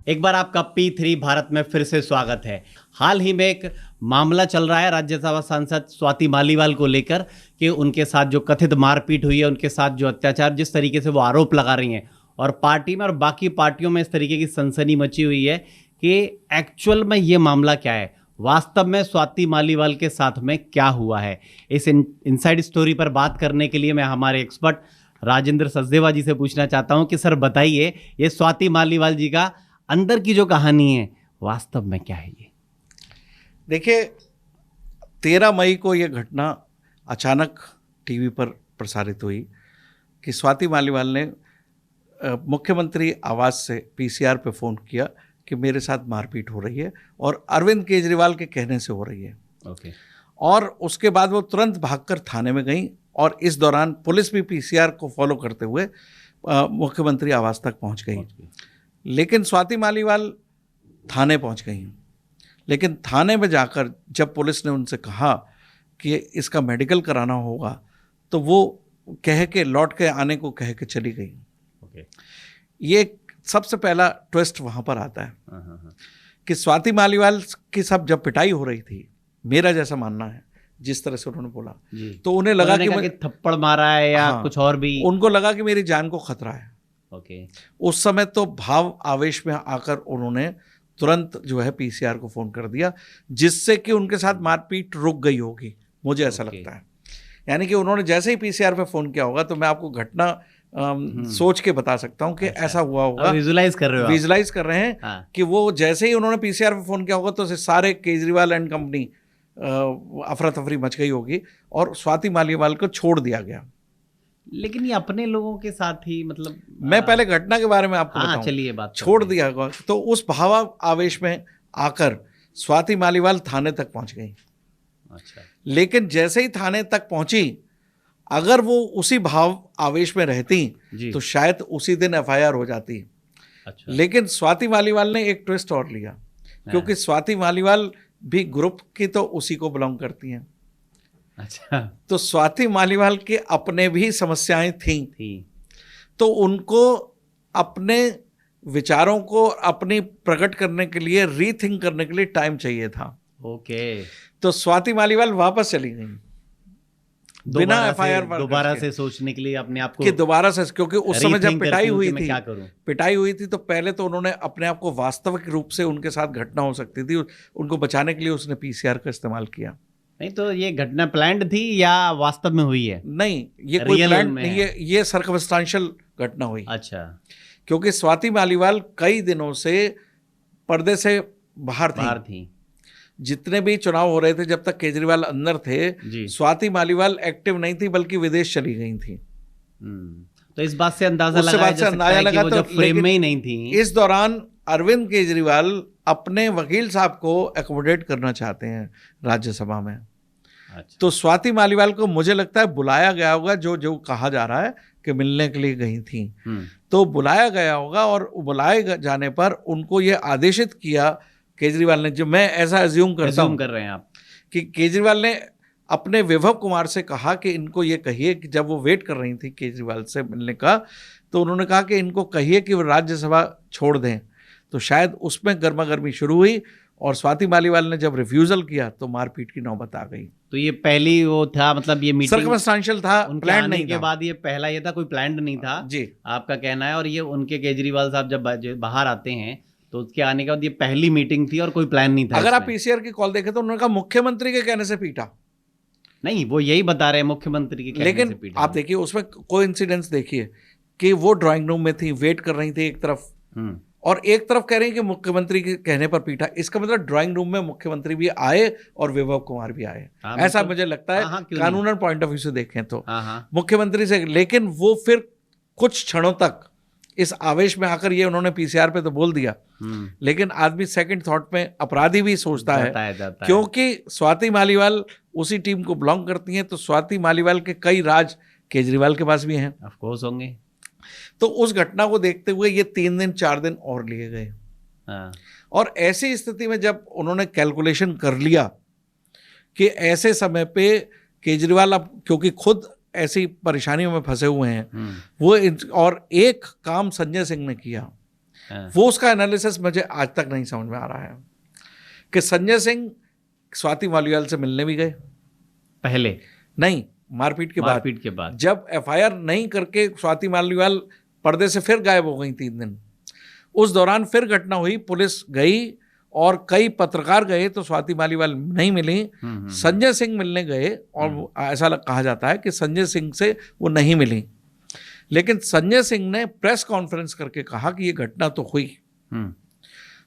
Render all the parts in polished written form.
एक बार आपका P3 भारत में फिर से स्वागत है। हाल ही में एक मामला चल रहा है राज्यसभा सांसद स्वाति मालीवाल को लेकर कि उनके साथ जो कथित मारपीट हुई है, उनके साथ जो अत्याचार, जिस तरीके से वो आरोप लगा रही हैं, और पार्टी में और बाकी पार्टियों में इस तरीके की सनसनी मची हुई है कि एक्चुअल में ये मामला क्या है, वास्तव में स्वाति मालीवाल के साथ में क्या हुआ है। इस इनसाइड स्टोरी पर बात करने के लिए मैं हमारे एक्सपर्ट राजेंद्र सचदेवा जी से पूछना चाहता हूँ कि सर बताइए, ये स्वाति मालीवाल जी का अंदर की जो कहानी है वास्तव में क्या है। ये देखिए, 13 मई को यह घटना अचानक टीवी पर प्रसारित हुई कि स्वाति मालीवाल ने मुख्यमंत्री आवास से पीसीआर पे फ़ोन किया कि मेरे साथ मारपीट हो रही है और अरविंद केजरीवाल के कहने से हो रही है। ओके। और उसके बाद वो तुरंत भागकर थाने में गई और इस दौरान पुलिस भी पीसीआर को फॉलो करते हुए मुख्यमंत्री आवास तक पहुंच गई। लेकिन स्वाति मालीवाल थाने पहुंच गई। लेकिन थाने में जाकर जब पुलिस ने उनसे कहा कि इसका मेडिकल कराना होगा, तो वो कह के लौट के आने को कह के चली गई। ओके। ये सबसे पहला ट्विस्ट वहाँ पर आता है कि स्वाति मालीवाल की सब जब पिटाई हो रही थी, मेरा जैसा मानना है, जिस तरह से उन्होंने बोला, तो उन्हें लगा कि थप्पड़ मारा है या कुछ और भी, उनको लगा कि मेरी जान को खतरा है। ओके। उस समय तो भाव आवेश में आकर उन्होंने तुरंत जो है पीसीआर को फ़ोन कर दिया, जिससे कि उनके साथ मारपीट रुक गई होगी, मुझे ऐसा लगता है। यानी कि उन्होंने जैसे ही पीसीआर पे फ़ोन किया होगा, तो मैं आपको घटना सोच के बता सकता हूँ कि ऐसा हुआ होगा। विजुलाइज कर रहे हो, विजुलाइज कर रहे हैं। हाँ। कि वो जैसे ही उन्होंने पीसीआर पे फ़ोन किया होगा, तो सारे केजरीवाल एंड कंपनी अफरा तफरी मच गई होगी और स्वाति मालीवाल को छोड़ दिया गया। लेकिन ये अपने लोगों के साथ ही, मतलब मैं पहले घटना के बारे में आपको बताऊं। चलिए बात छोड़ दिया गया, तो उस भाव आवेश में आकर स्वाति मालीवाल थाने तक पहुंच गई। अच्छा। लेकिन जैसे ही थाने तक पहुंची, अगर वो उसी भाव आवेश में रहती तो शायद उसी दिन एफआईआर हो जाती। अच्छा। लेकिन स्वाति मालीवाल ने एक ट्विस्ट और लिया, क्योंकि स्वाति मालीवाल भी ग्रुप की तो उसी को बिलोंग करती हैं। अच्छा। तो स्वाति मालीवाल के अपने भी समस्याएं थी। तो उनको अपने विचारों को अपनी प्रकट करने के लिए, रीथिंक करने के लिए टाइम चाहिए था। ओके। तो स्वाति मालीवाल वापस चली गई बिना एफआईआर पर, दोबारा से सोचने के लिए अपने आप को, कि दोबारा से, क्योंकि उस समय जब पिटाई हुई थी तो पहले तो उन्होंने अपने आप को वास्तविक रूप से उनके साथ घटना हो सकती थी, उनको बचाने के लिए उसने पीसीआर का इस्तेमाल किया। नहीं तो ये घटना प्लान्ड थी या वास्तव में हुई है? नहीं, ये कोई प्लान्ड नहीं है, ये सर्कमस्टांशियल घटना हुई। अच्छा। क्योंकि स्वाति मालीवाल कई दिनों से पर्दे से बाहर थी। जितने भी चुनाव हो रहे थे, जब तक केजरीवाल अंदर थे, स्वाति मालीवाल एक्टिव नहीं थी, बल्कि विदेश चली गई थी। तो इस बात से अंदाजा लगा कि वो जब फ्रेम में ही नहीं थी। इस दौरान अरविंद केजरीवाल अपने वकील साहब को एकोमोडेट करना चाहते हैं राज्यसभा में। अच्छा। तो स्वाति मालीवाल को मुझे लगता है बुलाया गया होगा, जो कहा जा रहा है कि मिलने के लिए गई थी, तो बुलाया गया होगा, और बुलाए जाने पर उनको ये आदेशित किया केजरीवाल ने, जो मैं ऐसा अज्यूम कर रहे हैं आप, कि केजरीवाल ने अपने विभव कुमार से कहा कि इनको ये कहिए कि जब वो वेट कर रही थी केजरीवाल से मिलने का, तो उन्होंने कहा कि इनको कहिए कि वो राज्यसभा छोड़ दें। तो शायद उसमें गर्मा गर्मी शुरू हुई, और स्वाति मालीवाल ने जब रिफ्यूजल किया तो मारपीट की नौबत आ गई। तो ये पहली वो था, मतलब ये मीटिंग सर्कमस्टांशियल था, प्लान नहीं के बाद ये पहला ये था, कोई प्लान नहीं था जी, आपका कहना है। और ये उनके केजरीवाल साहब जब बाहर आते हैं, तो उसके आने के बाद ये पहली मीटिंग थी और कोई प्लान नहीं था। अगर आप पीसीआर की कॉल देखें तो उन्होंने कहा मुख्यमंत्री के कहने से पीटा। नहीं, वो यही बता रहे हैं, मुख्यमंत्री के कहने से पीटा। आप देखिए उसमें कोई इंसिडेंस देखिए कि वो ड्राइंग रूम में थी, वेट कर रही थी एक तरफ, और एक तरफ कह रही है कि मुख्यमंत्री के कहने पर पीटा। इसका मतलब ड्राइंग रूम में मुख्यमंत्री भी आए और विभव कुमार भी आए, ऐसा मुझे लगता है। कानूनन पॉइंट ऑफ व्यू से देखें तो मुख्यमंत्री से, लेकिन वो फिर कुछ क्षणों तक इस आवेश में आकर ये उन्होंने पीसीआर पे तो बोल दिया, लेकिन आदमी सेकंड थॉट में अपराधी भी सोचता है, क्योंकि स्वाति मालीवाल उसी टीम को बिलोंग करती हैं, तो स्वाति मालीवाल के कई राज केजरीवाल के पास भी हैं, ऑफ कोर्स होंगे। तो उस घटना को देखते हुए ये 3 दिन 4 दिन और लिए गए। और ऐसी स्थिति में जब उन्होंने कैलकुलेशन कर लिया कि ऐसे समय पे केजरीवाल, अब क्योंकि खुद ऐसी परेशानियों में फंसे हुए हैं वो, और एक काम संजय सिंह ने किया हाँ। वो उसका एनालिसिस मुझे आज तक नहीं समझ में आ रहा है कि संजय सिंह स्वाति मालीवाल से मिलने भी गए, पहले नहीं मारपीट के बाद, मारपीट के बाद जब एफआईआर नहीं करके स्वाति मालीवाल पर्दे से फिर गायब हो गई 3 दिन, उस दौरान फिर घटना हुई, पुलिस गई और कई पत्रकार गए तो स्वाति मालीवाल नहीं मिली। संजय सिंह मिलने गए और ऐसा कहा जाता है कि संजय सिंह से वो नहीं मिली, लेकिन संजय सिंह ने प्रेस कॉन्फ्रेंस करके कहा कि ये घटना तो हुई।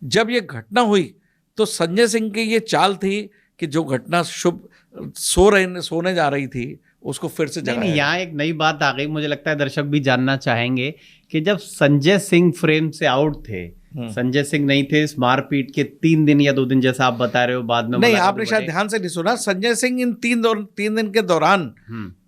जब ये घटना हुई तो संजय सिंह की ये चाल थी कि जो घटना शुभ सोने जा रही थी उसको फिर से जगाया। नहीं, यहाँ एक नई बात आ गई, मुझे लगता है दर्शक भी जानना चाहेंगे कि जब संजय सिंह फ्रेम से आउट थे, संजय सिंह नहीं थे इस मारपीट के 3 दिन या 2 दिन जैसा आप बता रहे हो, बाद में नहीं, आपने शायद ध्यान से नहीं सुना। संजय सिंह इन 3 दिन के दौरान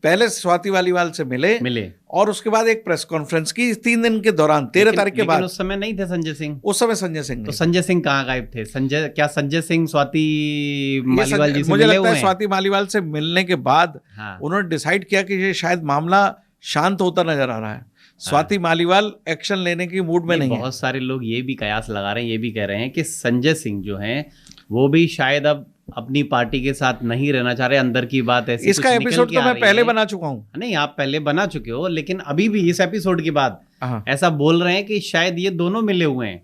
पहले स्वाति मालीवाल से मिले और उसके बाद एक प्रेस कॉन्फ्रेंस की 3 दिन के दौरान, 13 तारीख के बाद। उस समय नहीं थे संजय सिंह, उस समय संजय सिंह तो संजय सिंह कहाँ गायब थे? संजय सिंह स्वाति मालीवाल जी से मुझे मिले लगता हुए है स्वाति मालीवाल से मिलने के बाद उन्होंने डिसाइड किया कि ये शायद मामला शांत होता नजर आ रहा है, स्वाति मालीवाल एक्शन लेने की मूड में नहीं है। बहुत सारे लोग ये भी कयास लगा रहे हैं, ये भी कह रहे हैं कि संजय सिंह जो हैं वो भी शायद अब अपनी पार्टी के साथ नहीं रहना चाह रहे, अंदर की बात ऐसी। इसका एपिसोड तो मैं पहले बना चुका हूँ। नहीं, आप पहले बना चुके हो, लेकिन अभी भी इस एपिसोड के बाद ऐसा बोल रहे हैं कि शायद ये दोनों मिले हुए हैं।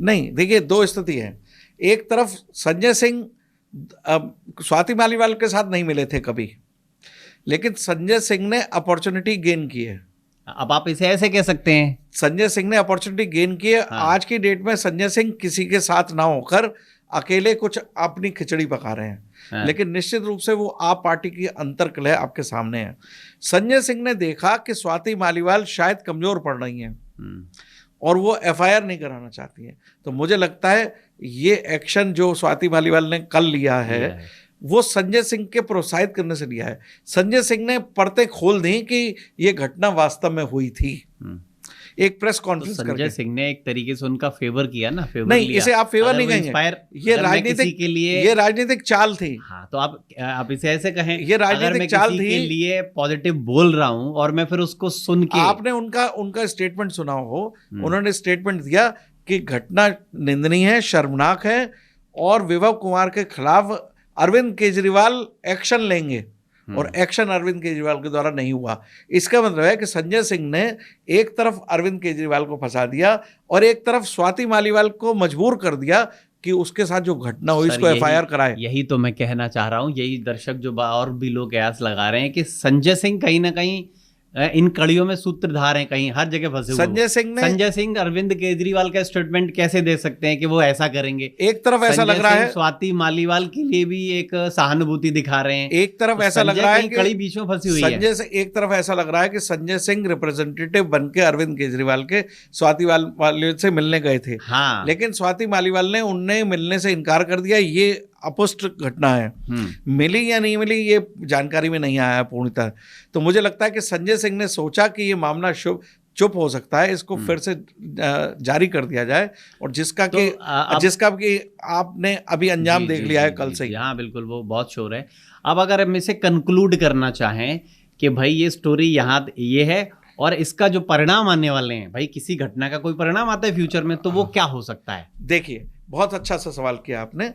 नहीं, देखिए 2 स्थिति है। एक तरफ संजय सिंह स्वाति मालीवाल के साथ नहीं मिले थे कभी, लेकिन संजय सिंह ने अपॉर्चुनिटी गेन की है। अब आप इसे ऐसे कह सकते हैं, संजय सिंह ने अपॉर्चुनिटी गेन की है। आज की डेट में संजय सिंह किसी के साथ ना होकर अकेले कुछ अपनी खिचड़ी पका रहे हैं, लेकिन निश्चित रूप से वो आप पार्टी की अंतर्कलह आपके सामने है। संजय सिंह ने देखा कि स्वाति मालीवाल शायद कमजोर पड़ रही हैं और वो एफआईआर नहीं कराना चाहती है, तो मुझे लगता है ये एक्शन जो स्वाति मालीवाल ने कल लिया है वो संजय सिंह के प्रोत्साहित करने से लिया है। संजय सिंह ने परतें खोल दी कि ये घटना वास्तव में हुई थी, एक प्रेस कॉन्फ्रेंस करके। संजय सिंह ने एक तरीके से उनका फेवर किया ना, फेवर नहीं, लिया। इसे आप फेवर नहीं कहेंगे, ये राजनीतिक के लिए, ये राजनीतिक चाल थी। हाँ, तो आप इसे ऐसे कहें, ये राजनीतिक चाल थी। के लिए पॉजिटिव बोल रहा हूं और मैं फिर उसको सुन के, आपने उनका स्टेटमेंट सुना हो, उन्होंने स्टेटमेंट दिया कि घटना निंदनीय है, शर्मनाक है और विभव कुमार के खिलाफ अरविंद केजरीवाल एक्शन लेंगे, और एक्शन अरविंद केजरीवाल के द्वारा नहीं हुआ। इसका मतलब है कि संजय सिंह ने एक तरफ अरविंद केजरीवाल को फंसा दिया और एक तरफ स्वाति मालीवाल को मजबूर कर दिया कि उसके साथ जो घटना हुई इसको एफआईआर कराए। यही तो मैं कहना चाह रहा हूं, यही दर्शक जो और भी लोग कयास लगा रहे हैं कि संजय सिंह कहीं ना कहीं इन कड़ियों में सूत्रधार हैं, कहीं हर जगह फंसे हुए। संजय सिंह अरविंद केजरीवाल का स्टेटमेंट कैसे दे सकते हैं कि वो ऐसा करेंगे? एक तरफ ऐसा लग रहा है स्वाति मालीवाल के लिए भी एक सहानुभूति दिखा रहे हैं, एक तरफ ऐसा लग रहा है कि कड़ी बीच में फंसी हुई है। एक तरफ ऐसा लग रहा है कि संजय सिंह रिप्रेजेंटेटिव बन के अरविंद केजरीवाल के स्वाति मालीवाल से मिलने गए थे, लेकिन स्वाति मालीवाल ने उनने मिलने से इनकार कर दिया। ये अपुष्ट घटना है, मिली या नहीं मिली ये जानकारी में नहीं आया पूर्णतः। तो मुझे लगता है कि संजय सिंह ने सोचा कि ये मामला चुप हो सकता है, इसको फिर से जारी कर दिया जाए, और जिसका कि आपने अभी अंजाम देख लिया है कल से ही। हाँ बिल्कुल, वो बहुत शोर है। अब अगर हम इसे कंक्लूड करना चाहें कि भाई ये स्टोरी यहाँ ये है और इसका जो परिणाम आने वाले हैं, भाई किसी घटना का कोई परिणाम आता है फ्यूचर में, तो वो क्या हो सकता है? देखिए, बहुत अच्छा सा सवाल किया आपने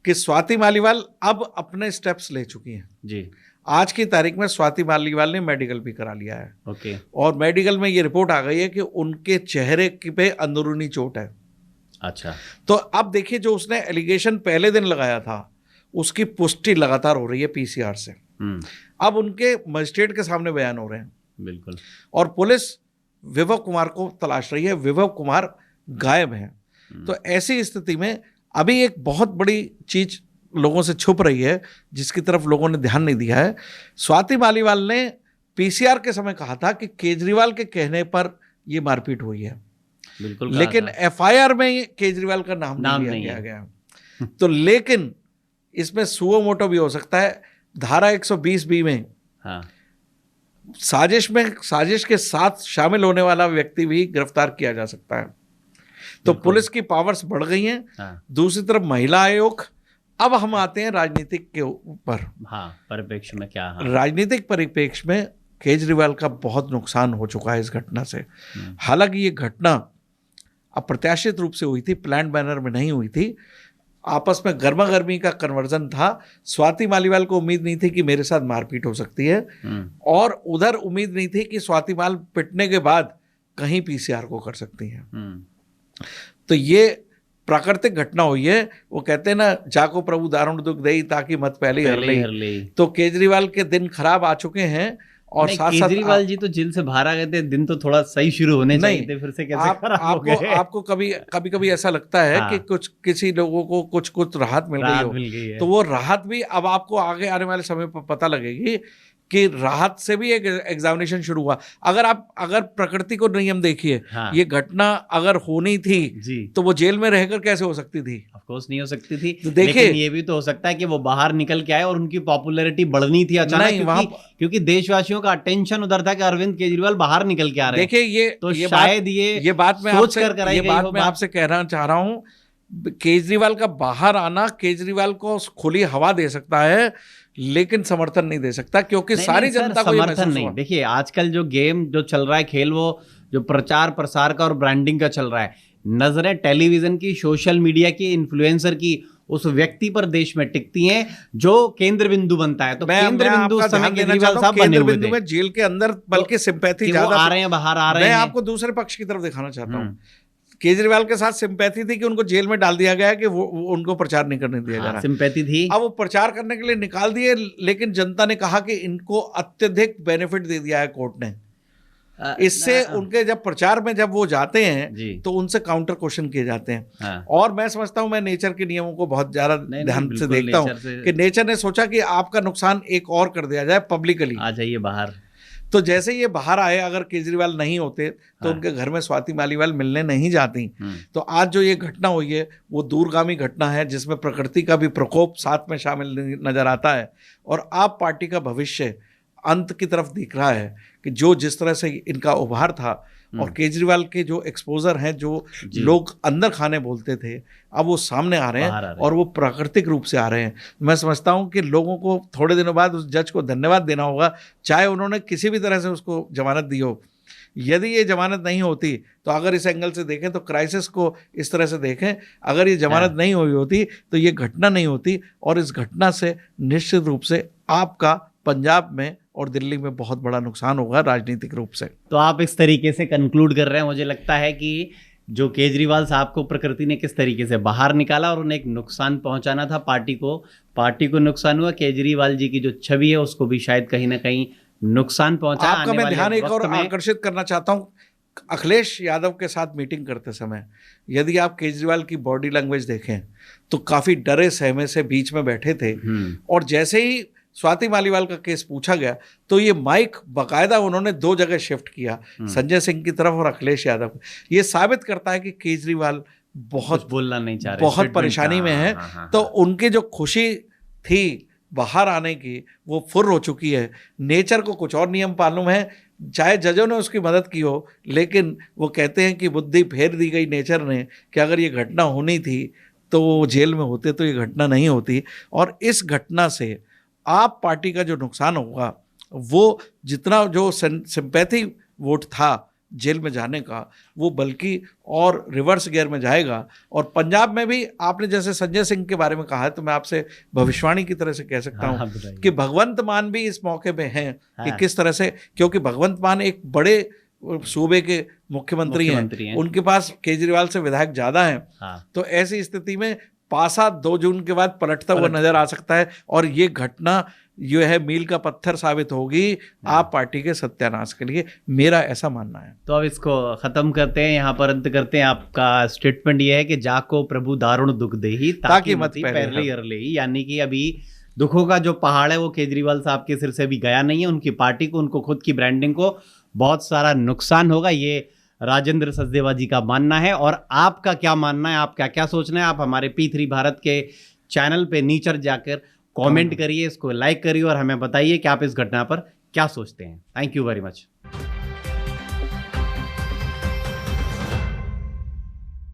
कि स्वाति मालीवाल अब अपने स्टेप्स ले चुकी हैं जी। आज की तारीख में स्वाति मालीवाल ने मेडिकल भी करा लिया है। ओके। और मेडिकल में ये रिपोर्ट आ गई है कि उनके चेहरे पे अंदरूनी चोट है। अच्छा। तो अब देखिए, जो उसने एलिगेशन पहले दिन लगाया था उसकी पुष्टि लगातार हो रही है पीसीआर से। अब उनके मजिस्ट्रेट के सामने बयान हो रहे हैं। बिल्कुल। और पुलिस विभव कुमार को तलाश रही है, विभव कुमार गायब हैं। तो ऐसी स्थिति में अभी एक बहुत बड़ी चीज लोगों से छुप रही है जिसकी तरफ लोगों ने ध्यान नहीं दिया है। स्वाति मालीवाल ने पीसीआर के समय कहा था कि केजरीवाल के कहने पर ये मारपीट हुई है, बिल्कुल, लेकिन एफआईआर में केजरीवाल का नाम नहीं लिया गया। तो लेकिन इसमें सुओ मोटो भी हो सकता है। धारा 120B में साजिश के साथ शामिल होने वाला व्यक्ति भी गिरफ्तार किया जा सकता है। तो पुलिस की पावर्स बढ़ गई हैं। दूसरी तरफ महिला आयोग। अब हम आते हैं राजनीतिक के ऊपर। परिप्रेक्ष्य में क्या? राजनीतिक परिप्रेक्ष्य में केजरीवाल का बहुत नुकसान हो चुका है इस घटना से। हालांकि ये घटना अप्रत्याशित रूप से हुई थी, प्लान्ड मैनर में नहीं हुई थी, आपस में गर्मा गर्मी का कन्वर्जन था। स्वाति मालीवाल को उम्मीद नहीं थी कि मेरे साथ मारपीट हो सकती है, और उधर उम्मीद नहीं थी कि स्वाति माल पिटने के बाद कहीं पीसीआर को कर सकती है। तो ये प्राकृतिक घटना हुई है। वो कहते हैं ना, जाको प्रभु दारुण दुख देई ताकि मत पहले हर ले। तो केजरीवाल के दिन खराब आ चुके हैं, और साथ साथ केजरीवाल जी तो जेल से बाहर आ गए थे, दिन तो थोड़ा सही शुरू होने चाहिए थे, फिर से कैसे खराब हो गए? आपको कभी ऐसा लगता है कि किसी लोगों को कुछ राहत मिल गई हो, तो वो राहत भी अब आपको आगे आने वाले समय पर पता लगेगी कि राहत से भी एक एग्जामिनेशन शुरू हुआ। अगर प्रकृति को नियम देखिए, ये घटना अगर होनी थी तो वो जेल में रहकर कैसे हो सकती थी? ऑफ कोर्स नहीं हो सकती थी। तो देखिए, लेकिन ये भी तो हो सकता है कि वो बाहर निकल के आए और उनकी पॉपुलैरिटी बढ़नी थी अचानक, क्योंकि देशवासियों का अटेंशन उधर था कि अरविंद केजरीवाल बाहर निकल के आ रहे हैं। देखिए, ये शायद ये बात मैं आपसे कहना चाह रहा हूँ, केजरीवाल का बाहर आना केजरीवाल को खुली हवा दे सकता है, लेकिन समर्थन नहीं दे सकता, क्योंकि सारी जनता को समर्थन नहीं। देखिए, आजकल जो गेम जो चल रहा है, खेल, वो जो प्रचार प्रसार का और ब्रांडिंग का चल रहा है, नजरें टेलीविजन की, सोशल मीडिया की, इन्फ्लुएंसर की उस व्यक्ति पर देश में टिकती हैं जो केंद्र बिंदु बनता है। तो केंद्र बिंदु उस समय केजरीवाल साहब बने हुए थे। में जेल के अंदर बल्कि सिंपैथी ज्यादा आ रहे हैं, बाहर आ रहे हैं। मैं आपको दूसरे पक्ष की तरफ दिखाना चाहता हूँ। केजरीवाल के साथ सिंपैथी थी कि उनको जेल में डाल दिया गया है कि वो उनको प्रचार नहीं करने दिया जा रहा। सिंपैथी थी। अब वो प्रचार करने के लिए निकाल दिए, लेकिन जनता ने कहा कि इनको अत्यधिक बेनिफिट दे दिया है कोर्ट ने। इससे उनके जब प्रचार में जब वो जाते हैं तो उनसे काउंटर क्वेश्चन किए जाते हैं। और मैं समझता हूं, मैं नेचर के नियमों को बहुत ज्यादा ध्यान से देखता हूं कि नेचर ने सोचा कि आपका नुकसान एक और कर दिया जाए, पब्लिकली आ जाइए बाहर। तो जैसे ये बाहर आए, अगर केजरीवाल नहीं होते तो उनके घर में स्वाति मालीवाल मिलने नहीं जाती। तो आज जो ये घटना हुई है वो दूरगामी घटना है, जिसमें प्रकृति का भी प्रकोप साथ में शामिल नजर आता है। और आप पार्टी का भविष्य अंत की तरफ दिख रहा है कि जो जिस तरह से इनका उभार था, और केजरीवाल के जो एक्सपोजर हैं, जो लोग अंदर खाने बोलते थे, अब वो सामने आ रहे हैं और वो प्राकृतिक रूप से आ रहे हैं। मैं समझता हूं कि लोगों को थोड़े दिनों बाद उस जज को धन्यवाद देना होगा, चाहे उन्होंने किसी भी तरह से उसको जमानत दी हो। यदि ये जमानत नहीं होती, तो अगर इस एंगल से देखें तो क्राइसिस को इस तरह से देखें, अगर ये जमानत नहीं हुई होती तो ये घटना नहीं होती, और इस घटना से निश्चित रूप से आपका पंजाब में और दिल्ली में बहुत बड़ा नुकसान होगा राजनीतिक रूप से। तो आप इस तरीके से कंक्लूड कर रहे हैं, मुझे लगता है कि जो केजरीवाल साहब को प्रकृति ने किस तरीके से बाहर निकाला और उन्हें एक नुकसान पहुंचाना था पार्टी को नुकसान हुआ। केजरीवाल जी की जो छवि है उसको भी शायद कहीं ना कहीं नुकसान पहुंचा। आपका मैं ध्यान एक और आकर्षित करना चाहता हूं, अखिलेश यादव के साथ मीटिंग करते समय यदि आप केजरीवाल की बॉडी लैंग्वेज देखें तो काफी डरे सहमे से बीच में बैठे थे, और जैसे ही स्वाति मालीवाल का केस पूछा गया तो ये माइक बाकायदा उन्होंने 2 जगह शिफ्ट किया, संजय सिंह की तरफ और अखिलेश यादव को। ये साबित करता है कि केजरीवाल बहुत बोलना नहीं चाह रहे, बहुत परेशानी में है। तो उनकी जो खुशी थी बाहर आने की वो फुर हो चुकी है। नेचर को कुछ और नियम मालूम है, चाहे जजों ने उसकी मदद की हो, लेकिन वो कहते हैं कि बुद्धि फेर दी गई नेचर ने कि अगर ये घटना होनी थी तो वो जेल में होते तो ये घटना नहीं होती। और इस घटना से आप पार्टी का जो नुकसान होगा, वो जितना जो सिंपैथी वोट था जेल में जाने का, वो बल्कि और रिवर्स गियर में जाएगा। और पंजाब में भी आपने जैसे संजय सिंह के बारे में कहा है, तो मैं आपसे भविष्यवाणी की तरह से कह सकता हूं कि भगवंत मान भी इस मौके पे हैं कि किस तरह से, क्योंकि भगवंत मान एक बड़े सूबे के मुख्यमंत्री हैं, उनके पास केजरीवाल से विधायक ज्यादा हैं। तो ऐसी स्थिति में पासा 2 जून के बाद पलटता हुआ नजर आ सकता है, और ये घटना जो है मील का पत्थर साबित होगी आप पार्टी के सत्यानाश के लिए, मेरा ऐसा मानना है। तो अब इसको खत्म करते हैं, यहाँ पर अंत करते हैं। आपका स्टेटमेंट ये है कि जाको प्रभु दारुण दुख देही ताकि मत पहले अरले, यानी कि अभी दुखों का जो पहाड़ है वो केजरीवाल साहब के सिर से भी गया नहीं है। उनकी पार्टी को, उनको खुद की ब्रांडिंग को बहुत सारा नुकसान होगा, ये राजेंद्र सचदेवा जी का मानना है। और आपका क्या मानना है, आप क्या क्या सोचना है, आप हमारे P3 भारत के चैनल पे नीचे जाकर कमेंट करिए, इसको लाइक करिए और हमें बताइए कि आप इस घटना पर क्या सोचते हैं। Thank you very much.